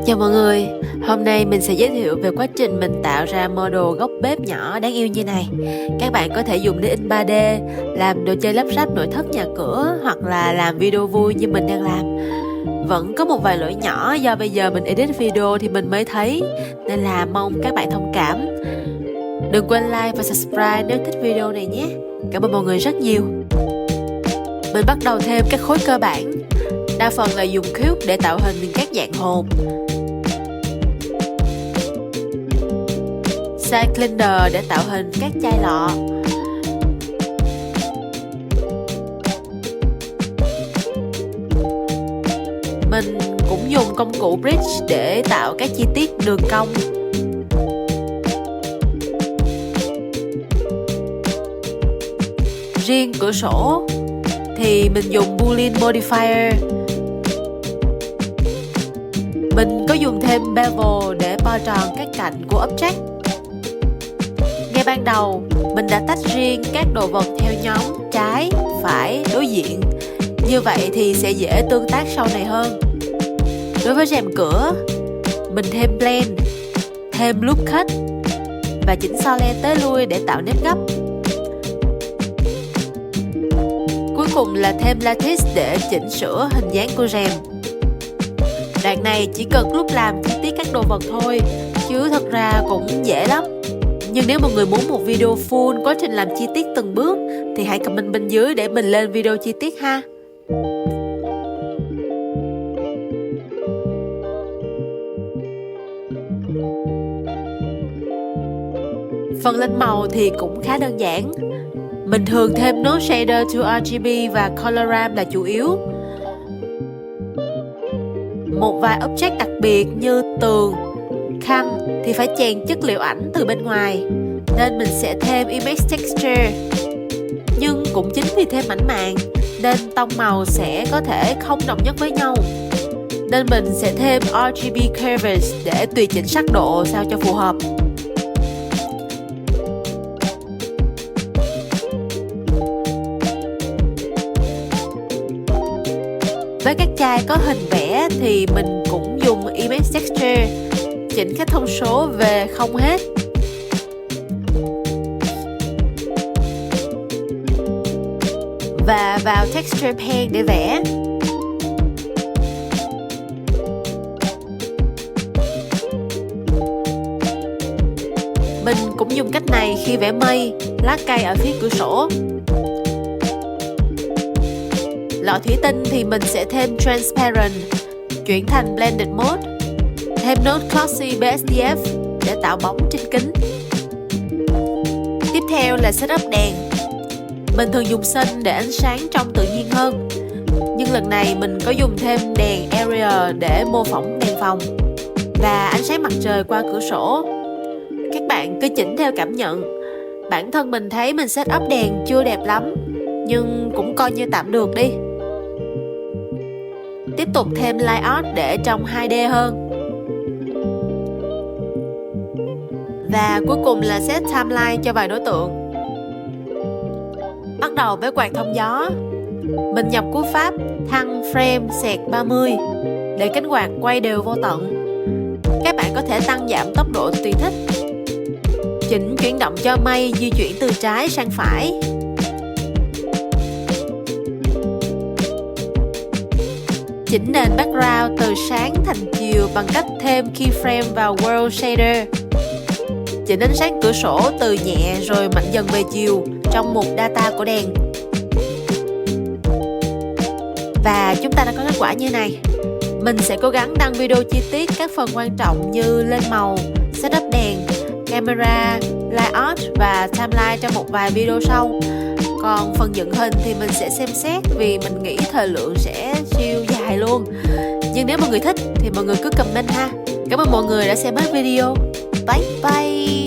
Chào mọi người, hôm nay mình sẽ giới thiệu về quá trình mình tạo ra model góc bếp nhỏ đáng yêu như này. Các bạn có thể dùng để in 3D, làm đồ chơi lắp ráp nội thất nhà cửa hoặc là làm video vui như mình đang làm. Vẫn có một vài lỗi nhỏ do bây giờ mình edit video thì mình mới thấy, nên là mong các bạn thông cảm. Đừng quên like và subscribe nếu thích video này nhé. Cảm ơn mọi người rất nhiều. Mình bắt đầu thêm các khối cơ bản. Đa phần là dùng cube để tạo hình các dạng hộp, cylinder để tạo hình các chai lọ, mình cũng dùng công cụ bridge để tạo các chi tiết đường cong. Riêng cửa sổ thì mình dùng Boolean modifier. Mình có dùng thêm bevel để bo tròn các cạnh của object. Ngay ban đầu, mình đã tách riêng các đồ vật theo nhóm trái, phải, đối diện. Như vậy thì sẽ dễ tương tác sau này hơn. Đối với rèm cửa, mình thêm blend, thêm loop cut và chỉnh sole tới lui để tạo nếp gấp. Cuối cùng là thêm lattice để chỉnh sửa hình dáng của rèm. Đoạn này chỉ cần lúc làm chi tiết các đồ vật thôi, chứ thật ra cũng dễ lắm. Nhưng nếu mọi người muốn một video full quá trình làm chi tiết từng bước thì hãy comment bên dưới để mình lên video chi tiết ha. Phần lên màu thì cũng khá đơn giản. Mình thường thêm nốt shader to RGB và coloram là chủ yếu. Một vài object đặc biệt như tường, khăn thì phải chèn chất liệu ảnh từ bên ngoài, nên mình sẽ thêm image texture. Nhưng cũng chính vì thêm ảnh màng nên tông màu sẽ có thể không đồng nhất với nhau, nên mình sẽ thêm RGB curves để tùy chỉnh sắc độ sao cho phù hợp. Với các chai có hình vẽ thì mình cũng dùng image texture, chỉnh các thông số về không hết. Và vào texture pen để vẽ. Mình cũng dùng cách này khi vẽ mây, lá cây ở phía cửa sổ. Lọ thủy tinh thì mình sẽ thêm transparent, chuyển thành blended mode, thêm nốt glossy BSDF để tạo bóng trên kính. Tiếp theo là setup đèn. Mình thường dùng sân để ánh sáng trông tự nhiên hơn, nhưng lần này mình có dùng thêm đèn area để mô phỏng đèn phòng và ánh sáng mặt trời qua cửa sổ. Các bạn cứ chỉnh theo cảm nhận. Bản thân mình thấy mình setup đèn chưa đẹp lắm, nhưng cũng coi như tạm được đi. Tiếp tục thêm layout để trông 2D hơn. Và cuối cùng là set timeline cho vài đối tượng. Bắt đầu với quạt thông gió. Mình nhập cú pháp thăng frame xẹt 30 để cánh quạt quay đều vô tận. Các bạn có thể tăng giảm tốc độ tùy thích. Chỉnh chuyển động cho mây di chuyển từ trái sang phải. Chỉnh nền background từ sáng thành chiều bằng cách thêm keyframe vào World Shader. Chỉnh ánh sáng cửa sổ từ nhẹ rồi mạnh dần về chiều trong mục data của đèn. Và chúng ta đã có kết quả như này. Mình sẽ cố gắng đăng video chi tiết các phần quan trọng như lên màu, setup đèn, camera, layout và timeline trong một vài video sau. Còn phần dựng hình thì mình sẽ xem xét vì mình nghĩ thời lượng sẽ siêu dài luôn. Nhưng nếu mọi người thích thì mọi người cứ comment ha. Cảm ơn mọi người đã xem hết video. Bye bye.